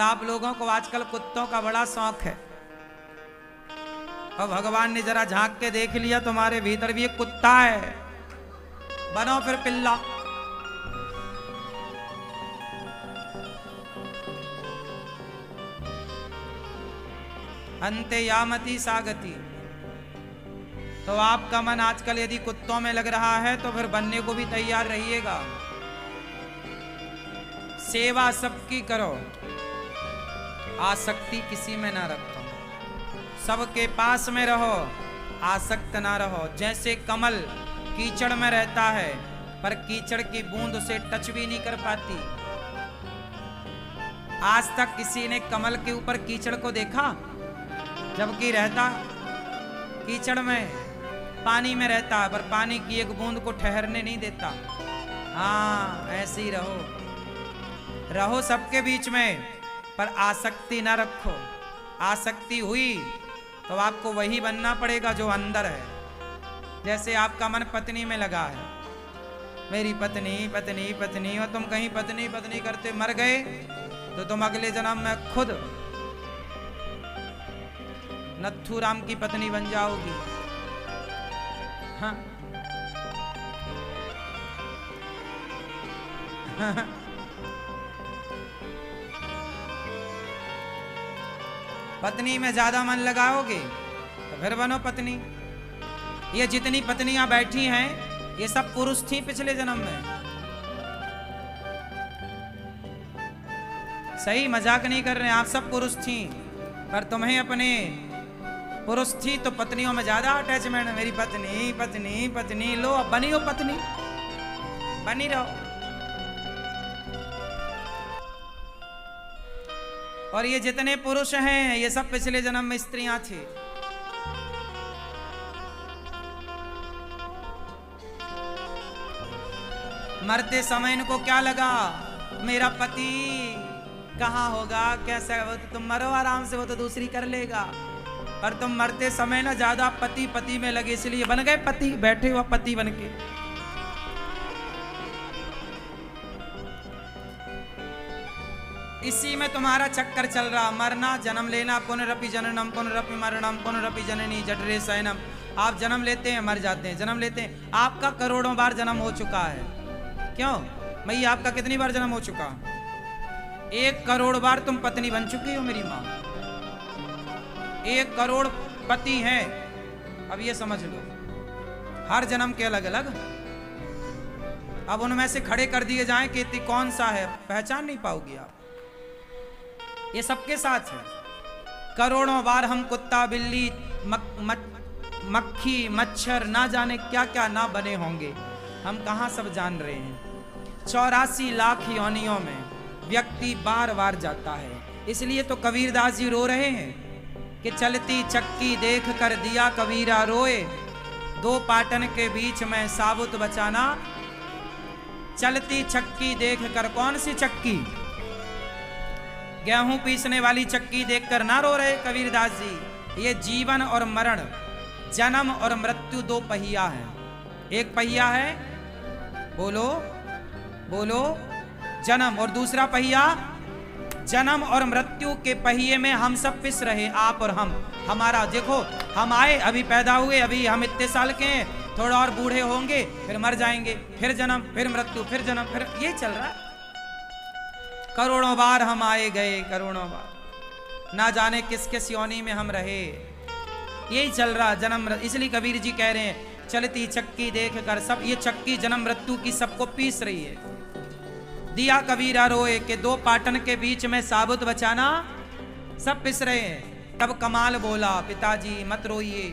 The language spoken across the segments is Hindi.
आप लोगों को आजकल कुत्तों का बड़ा शौक है, और भगवान ने जरा झांक के देख लिया तुम्हारे भीतर भी एक कुत्ता है, बनो फिर पिल्ला। अंते यामती सागती। तो आपका मन आजकल यदि कुत्तों में लग रहा है तो फिर बनने को भी तैयार रहिएगा। सेवा सबकी करो, आसक्ति किसी में ना रखो, सबके पास में रहो, आसक्त ना रहो। जैसे कमल कीचड़ में रहता है पर कीचड़ की बूंद उसे टच भी नहीं कर पाती। आज तक किसी ने कमल के ऊपर कीचड़ को देखा? जबकि रहता कीचड़ में, पानी में रहता है, पर पानी की एक बूंद को ठहरने नहीं देता। हाँ, ऐसे ही रहो, रहो सबके बीच में, पर आसक्ति ना रखो। आसक्ति हुई तो आपको वही बनना पड़ेगा जो अंदर है। जैसे आपका मन पत्नी में लगा है, मेरी पत्नी पत्नी पत्नी, और तुम कहीं पत्नी पत्नी करते मर गए तो तुम अगले जन्म में खुद नत्थू राम की पत्नी बन जाओगी। हाँ। पत्नी में ज्यादा मन लगाओगे तो फिर बनो पत्नी। ये जितनी पत्नियां बैठी हैं ये सब पुरुष थी पिछले जन्म में। सही, मजाक नहीं कर रहे हैं, आप सब पुरुष थी, पर तुम्हें अपने पुरुष थी तो पत्नियों में ज्यादा अटैचमेंट है। मेरी पत्नी पत्नी पत्नी, लो अब बनी हो पत्नी, बनी रहो। और ये जितने पुरुष हैं ये सब पिछले जन्म में स्त्रियां थी। मरते समय इनको क्या लगा, मेरा पति कहाँ होगा, कैसा, वो तो तुम मरो आराम से, वो तो दूसरी कर लेगा। और तुम मरते समय ना ज्यादा पति पति में लगे, इसलिए बन गए पति, बैठे हुआ पति बन के। इसी में तुम्हारा चक्कर चल रहा, मरना, जन्म लेना, पुनरपि जननम पुनरपि मरणम पुनरपि जननी जठरे शयनम। आप जन्म लेते हैं, मर जाते हैं, जन्म लेते हैं। आपका करोड़ों बार जन्म हो चुका है। क्यों मैया, आपका कितनी बार जन्म हो चुका? 1 करोड़ बार तुम पत्नी बन चुकी हो मेरी माँ। 1 करोड़ पति हैं। अब ये समझ लो, हर जन्म के अलग अलग। अब उनमें से खड़े कर दिए जाएं कि कौन सा है, पहचान नहीं पाओगी आप। ये सबके साथ है। करोड़ों बार हम कुत्ता बिल्ली मक्खी मच्छर ना जाने क्या क्या ना बने होंगे, हम कहाँ सब जान रहे हैं। 84 लाख योनियों में व्यक्ति बार बार जाता है। इसलिए तो कबीरदास जी रो रहे हैं कि चलती चक्की देख कर दिया कबीरा रोए, 2 पाटन के बीच में साबुत बचाना। चलती चक्की देख कर, कौन सी चक्की? गेहूं पीसने वाली चक्की देखकर ना रो रहे कबीरदास जी। ये जीवन और मरण, जन्म और मृत्यु 2 पहिया है। एक पहिया है, बोलो बोलो, जन्म, और दूसरा पहिया जन्म और मृत्यु के पहिए में हम सब पिस रहे, आप और हम। हमारा देखो, हम आए, अभी पैदा हुए, अभी हम इतने साल के हैं, थोड़ा और बूढ़े होंगे, फिर मर जाएंगे, फिर जन्म, फिर मृत्यु, फिर जन्म, फिर ये चल रहा है। करोड़ों बार हम आए गए, करोड़ों बार, ना जाने किस किस योनि में हम रहे। यही चल रहा जन्म। इसलिए कबीर जी कह रहे हैं चलती चक्की देख कर, सब ये चक्की जन्म मृत्यु की सबको पीस रही है। दिया कबीरा रोए कि 2 पाटन के बीच में साबुत बचाना, सब पिस रहे हैं। तब कमाल बोला, पिताजी मत रोइए।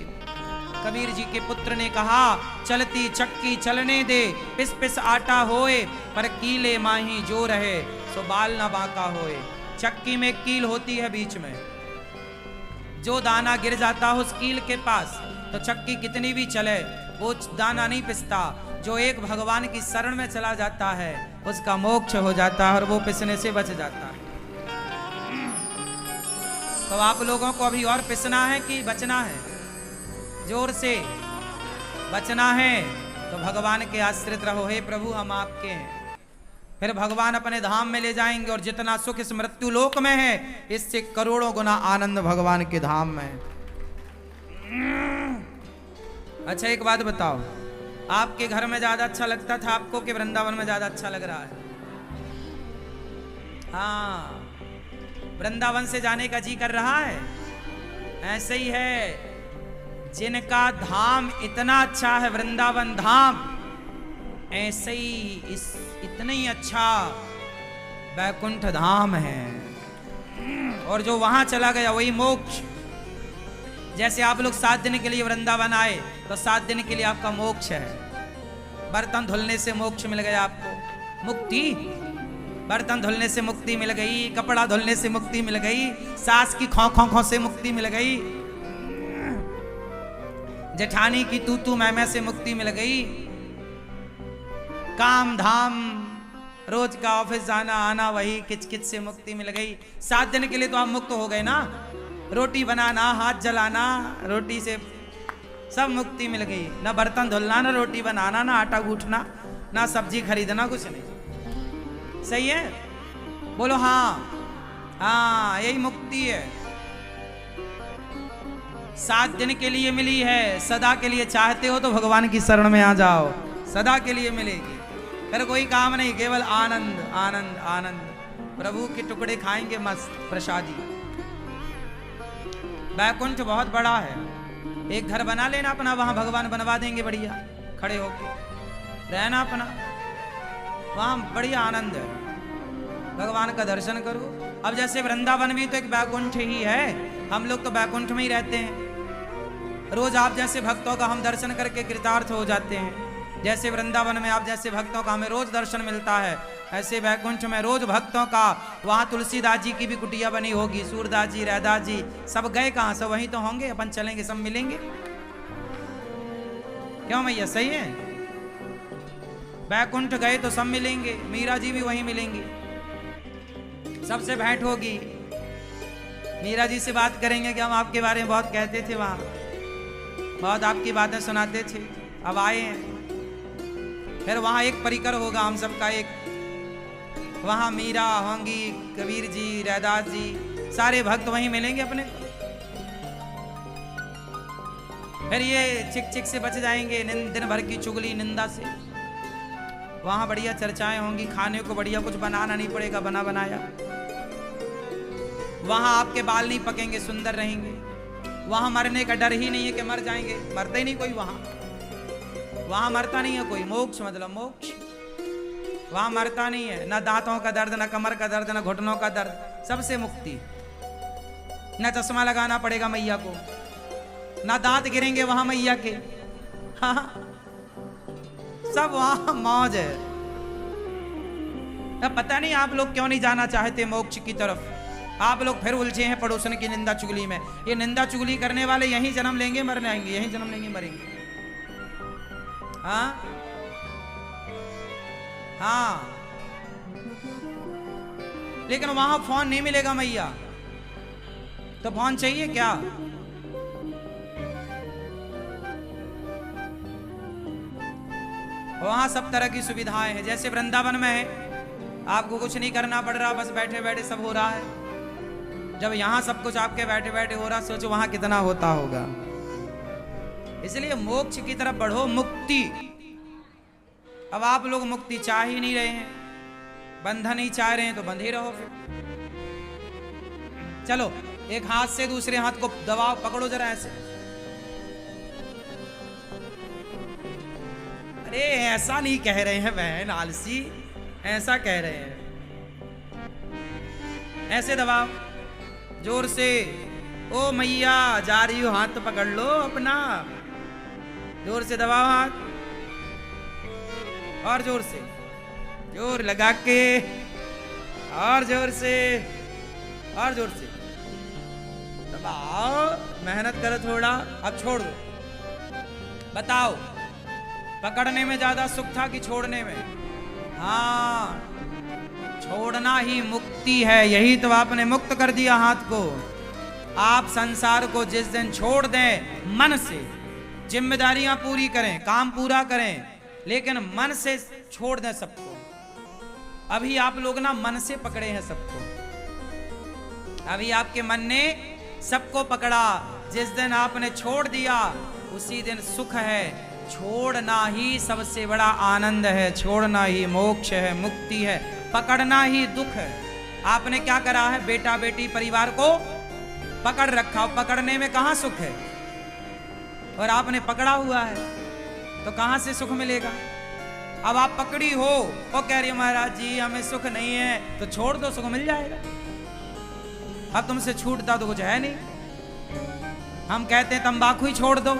कबीर जी के पुत्र ने कहा, चलती चक्की चलने दे, पिस पिस आटा होए, पर कीले माही जो रहे सो बाल ना बांका होए। चक्की में कील होती है बीच में, जो दाना गिर जाता है उस कील के पास तो चक्की कितनी भी चले वो दाना नहीं पिसता। जो एक भगवान की शरण में चला जाता है उसका मोक्ष हो जाता है और वो पिसने से बच जाता है। तो आप लोगों को अभी और पिसना है कि बचना है? जोर से बचना है तो भगवान के आश्रित रहो। हे प्रभु हम आपके हैं, फिर भगवान अपने धाम में ले जाएंगे और जितना सुख इस मृत्यु लोक में है इससे करोड़ों गुना आनंद भगवान के धाम में। अच्छा एक बात बताओ, आपके घर में ज्यादा अच्छा लगता था आपको कि वृंदावन में ज्यादा अच्छा लग रहा है? हाँ, वृंदावन से जाने का जी कर रहा है। ऐसे ही है, जिनका धाम इतना अच्छा है वृंदावन धाम, ऐसे ही इतना ही अच्छा वैकुंठ धाम है। और जो वहां चला गया वही मोक्ष। जैसे आप लोग 7 दिन के लिए वृंदावन आए तो 7 दिन के लिए आपका मोक्ष है। बर्तन धुलने से मोक्ष मिल गया आपको, मुक्ति। बर्तन धुलने से मुक्ति मिल गई, कपड़ा धुलने से मुक्ति मिल गई, सास की खौ खौ खौ से मुक्ति मिल गई, जेठानी की तू तू मैं से मुक्ति मिल गई, काम धाम रोज का ऑफिस जाना आना वही किचकिच से मुक्ति मिल गई। 7 दिन के लिए तो आप मुक्त हो गए ना। रोटी बनाना, हाथ जलाना, रोटी से सब मुक्ति मिल गई। ना बर्तन धुलना, ना रोटी बनाना, ना आटा गूंथना, ना सब्जी खरीदना, कुछ नहीं। सही है? बोलो हाँ। हाँ, यही मुक्ति है। 7 दिन के लिए मिली है, सदा के लिए चाहते हो तो भगवान की शरण में आ जाओ, सदा के लिए मिलेगी। फिर कोई काम नहीं, केवल आनंद आनंद आनंद। प्रभु के टुकड़े खाएंगे मस्त प्रसादी। वैकुंठ बहुत बड़ा है। एक घर बना लेना अपना, वहां भगवान बनवा देंगे बढ़िया, खड़े होके रहना अपना, वहां बढ़िया आनंद है। भगवान का दर्शन करो। अब जैसे वृंदावन भी तो एक वैकुंठ ही है, हम लोग तो वैकुंठ में ही रहते हैं। रोज आप जैसे भक्तों का हम दर्शन करके कृतार्थ हो जाते हैं। जैसे वृंदावन में आप जैसे भक्तों का हमें रोज दर्शन मिलता है, ऐसे वैकुंठ में रोज भक्तों का। वहां तुलसीदास जी की भी कुटिया बनी होगी, सूरदास जी, रैदास जी, सब गए कहां? सब वहीं तो होंगे। अपन चलेंगे, सब मिलेंगे। क्यों मैया, सही है? वैकुंठ गए तो सब मिलेंगे। मीरा जी भी वहीं मिलेंगी, सबसे भेंट होगी। मीरा जी से बात करेंगे कि हम आपके बारे में बहुत कहते थे, वहां बहुत आपकी बातें सुनाते थे, अब आए हैं। फिर वहां एक परिकर होगा हम सबका एक, वहां मीरा होंगी, कबीर जी, रैदास जी, सारे भक्त वहीं मिलेंगे अपने। फिर ये चिक चिक से बच जाएंगे, दिन भर की चुगली निंदा से। वहां बढ़िया चर्चाएं होंगी, खाने को बढ़िया कुछ बनाना नहीं पड़ेगा, बना बनाया। वहां आपके बाल नहीं पकेंगे, सुंदर रहेंगे। वहां मरने का डर ही नहीं है कि मर जाएंगे, मरते ही नहीं कोई। वहां मरता नहीं है कोई। मोक्ष मतलब मोक्ष, वहां मरता नहीं है। ना दांतों का दर्द, ना कमर का दर्द, ना घुटनों का दर्द, सबसे मुक्ति। ना चश्मा लगाना पड़ेगा मैया को, ना दांत गिरेंगे वहां मैया के। हाँ, सब वहां मौज है। अब पता नहीं आप लोग क्यों नहीं जाना चाहते मोक्ष की तरफ। आप लोग फिर उलझे हैं पड़ोसन की निंदा चुगली में। ये निंदा चुगली करने वाले यहीं जन्म लेंगे, मरने आएंगे, यहीं जन्म लेंगे, मरेंगे। हाँ हाँ, लेकिन वहां फोन नहीं मिलेगा मैया, तो फोन चाहिए क्या? वहां सब तरह की सुविधाएं हैं। जैसे वृंदावन में है, आपको कुछ नहीं करना पड़ रहा, बस बैठे बैठे सब हो रहा है। जब यहां सब कुछ आपके बैठे बैठे हो रहा, सोचो वहां कितना होता होगा। इसलिए मोक्ष की तरफ बढ़ो, मुक्ति। अब आप लोग मुक्ति चाह ही नहीं रहे हैं, बंधन ही चाह रहे हैं, तो बंधे रहो फिर। चलो एक हाथ से दूसरे हाथ को दबाओ, पकड़ो जरा ऐसे। अरे ऐसा नहीं कह रहे हैं बहन आलसी, ऐसा कह रहे हैं। ऐसे दबाओ जोर से। ओ मैया जा रही हो, हाथ तो पकड़ लो अपना, जोर से दबाओ हाथ, और जोर से, जोर लगा के, और जोर से, और जोर से दबाओ। मेहनत करो थोड़ा, अब छोड़ दो। बताओ पकड़ने में ज्यादा सुख था कि छोड़ने में? हाँ, छोड़ना ही मुक्ति है। यही तो आपने मुक्त कर दिया हाथ को। आप संसार को जिस दिन छोड़ दें, मन से जिम्मेदारियां पूरी करें, काम पूरा करें, लेकिन मन से छोड़ दें सबको, अभी आप लोग ना मन से पकड़े हैं सबको, अभी आपके मन ने सबको पकड़ा। जिस दिन आपने छोड़ दिया उसी दिन सुख है। छोड़ना ही सबसे बड़ा आनंद है, छोड़ना ही मोक्ष है, मुक्ति है, पकड़ना ही दुख है। आपने क्या करा है? बेटा बेटी परिवार को पकड़ रखा। पकड़ने में कहां सुख है? और आपने पकड़ा हुआ है तो कहां से सुख मिलेगा? अब आप पकड़ी हो और कह रही महाराज जी हमें सुख नहीं है, तो छोड़ दो, सुख मिल जाएगा। अब तुमसे छूटता तो कुछ है नहीं। हम कहते हैं तंबाकू ही छोड़ दो,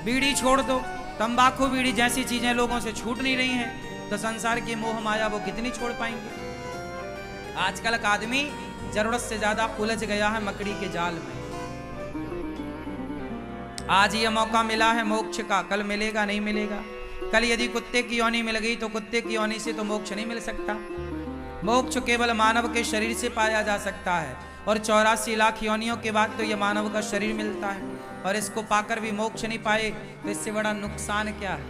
बीड़ी छोड़ दो। तंबाकू बीड़ी जैसी चीजें लोगों से छूट नहीं रही हैं, तो संसार की मोह माया वो कितनी छोड़ पाएंगे? आजकल का आदमी जरूरत से ज्यादा उलझ गया है मकड़ी के जाल में। आज ये मौका मिला है मोक्ष का, कल मिलेगा नहीं मिलेगा। कल यदि कुत्ते की योनि मिल गई तो कुत्ते की योनि से तो मोक्ष नहीं मिल सकता। मोक्ष केवल मानव के शरीर से पाया जा सकता है, और 84 लाख योनियों के बाद तो ये मानव का शरीर मिलता है। और इसको पाकर भी मोक्ष नहीं पाए तो इससे बड़ा नुकसान क्या है?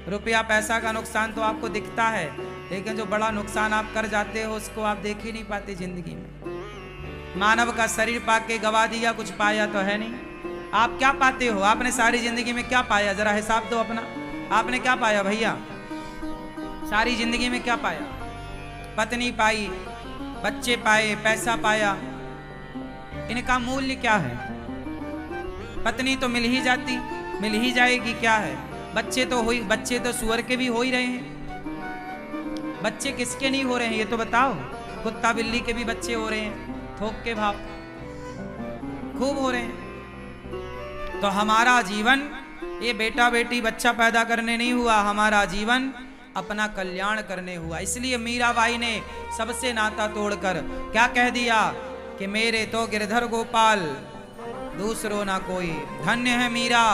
रुपया पैसा का नुकसान तो आपको दिखता है, लेकिन जो बड़ा नुकसान आप कर जाते हो उसको आप देख ही नहीं पाते जिंदगी में। मानव का शरीर पाके गवा दिया, कुछ पाया तो है नहीं। आप क्या पाते हो? आपने सारी जिंदगी में क्या पाया? जरा हिसाब दो अपना। आपने क्या पाया भैया? सारी जिंदगी में क्या पाया? पत्नी पाई, बच्चे पाए, पैसा पाया, इनका मूल्य क्या है? पत्नी तो मिल ही जाती, मिल ही जाएगी, क्या है? बच्चे तो सुअर के भी हो ही रहे हैं। बच्चे किसके नहीं हो रहे हैं ये तो बताओ? कुत्ता बिल्ली के भी बच्चे हो रहे हैं, थोक के भाव खूब हो रहे हैं। तो हमारा जीवन ये बेटा बेटी बच्चा पैदा करने नहीं हुआ, हमारा जीवन अपना कल्याण करने हुआ। इसलिए मीराबाई ने सबसे नाता तोड़कर क्या कह दिया कि मेरे तो गिरधर गोपाल दूसरों ना कोई। धन्य है मीरा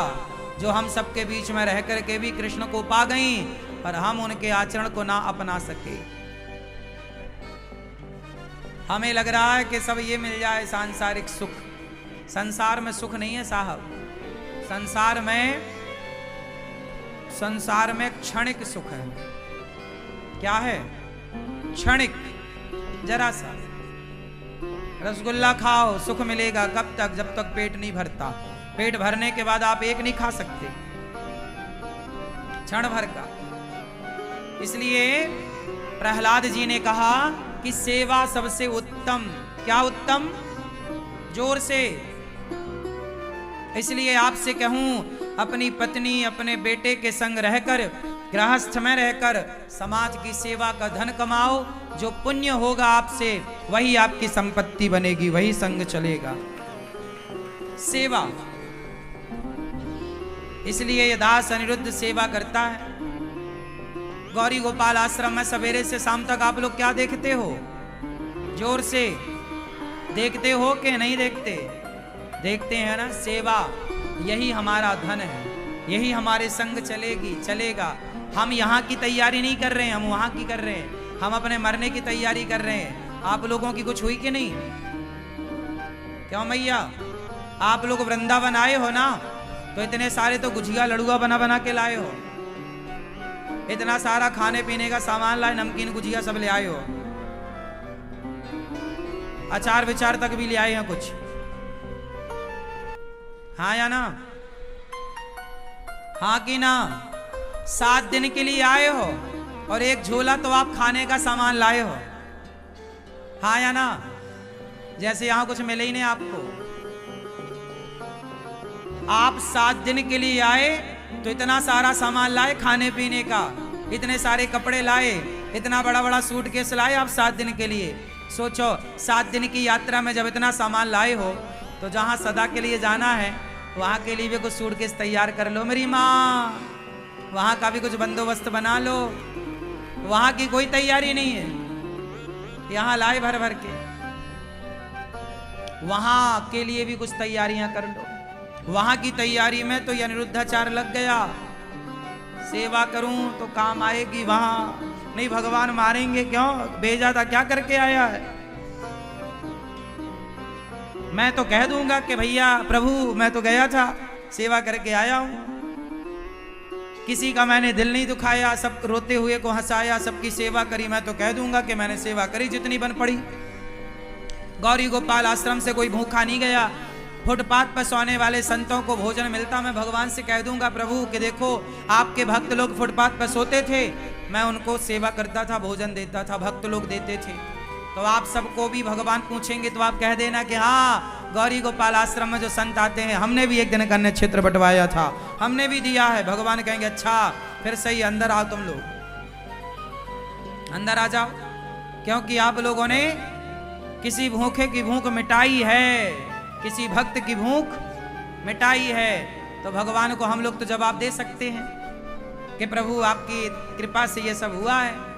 जो हम सबके बीच में रह करके भी कृष्ण को पा गई, पर हम उनके आचरण को ना अपना सके। हमें लग रहा है कि सब ये मिल जाए सांसारिक सुख। संसार में सुख नहीं है साहब। संसार में क्षणिक सुख है। क्या है? क्षणिक। जरा सा रसगुल्ला खाओ, सुख मिलेगा। कब तक? जब तक पेट नहीं भरता। पेट भरने के बाद आप एक नहीं खा सकते, क्षण भर का। इसलिए प्रहलाद जी ने कहा कि सेवा सबसे उत्तम। क्या उत्तम? जोर से। इसलिए आपसे कहूं, अपनी पत्नी अपने बेटे के संग रहकर, गृहस्थ में रहकर समाज की सेवा का धन कमाओ। जो पुण्य होगा आपसे वही आपकी संपत्ति बनेगी, वही संग चलेगा। सेवा। इसलिए ये दास अनिरुद्ध सेवा करता है। गौरी गोपाल आश्रम में सवेरे से शाम तक आप लोग क्या देखते हो? जोर से देखते हो कि नहीं देखते? देखते हैं ना। सेवा यही हमारा धन है, यही हमारे संग चलेगा। हम यहाँ की तैयारी नहीं कर रहे हैं, हम वहाँ की कर रहे हैं। हम अपने मरने की तैयारी कर रहे हैं। आप लोगों की कुछ हुई कि नहीं? क्यों मैया? आप लोग वृंदावन आए हो ना, तो इतने सारे तो गुजिया लड़ुआ बना बना के लाए हो। इतना सारा खाने पीने का सामान लाए, नमकीन गुजिया सब ले आए हो। अचार विचार तक भी ले आए हैं कुछ। हाँ या ना? हाँ कि ना? 7 दिन के लिए आए हो और एक झोला तो आप खाने का सामान लाए हो। हाँ या ना? जैसे यहां कुछ मिले ही नहीं आपको। आप 7 दिन के लिए आए तो इतना सारा सामान लाए खाने पीने का, इतने सारे कपड़े लाए, इतना बड़ा बड़ा सूटकेस लाए आप 7 दिन के लिए। सोचो 7 दिन की यात्रा में जब इतना सामान लाए हो तो जहां सदा के लिए जाना है वहां के लिए भी कुछ सूटकेस तैयार कर लो मेरी माँ। वहां का भी कुछ बंदोबस्त बना लो। वहां की कोई तैयारी नहीं है, यहां लाए भर भर के। वहां के लिए भी कुछ तैयारियां कर लो। वहां की तैयारी में तो ये अनिरुद्धाचार लग गया। सेवा करूं तो काम आएगी, वहां नहीं भगवान मारेंगे। क्यों भेजा था? क्या करके आया है? मैं तो कह दूंगा कि भैया प्रभु मैं तो गया था, सेवा करके आया हूं। किसी का मैंने दिल नहीं दुखाया, सब रोते हुए को हंसाया, सबकी सेवा करी। मैं तो कह दूंगा कि मैंने सेवा करी जितनी बन पड़ी। गौरी गोपाल आश्रम से कोई भूखा नहीं गया। फुटपाथ पर सोने वाले संतों को भोजन मिलता, मैं भगवान से कह दूंगा प्रभु कि देखो आपके भक्त लोग फुटपाथ पर सोते थे, मैं उनको सेवा करता था, भोजन देता था, भक्त लोग देते थे। तो आप सबको भी भगवान पूछेंगे तो आप कह देना कि हाँ, गौरी गोपाल आश्रम में जो संत आते हैं, हमने भी एक दिन का अन्य क्षेत्र बंटवाया था, हमने भी दिया है। भगवान कहेंगे अच्छा फिर सही, अंदर आओ, तुम लोग अंदर आ जाओ, क्योंकि आप लोगों ने किसी भूखे की भूख मिटाई है, किसी भक्त की भूख मिटाई है। तो भगवान को हम लोग तो जवाब दे सकते हैं कि प्रभु आपकी कृपा से ये सब हुआ है।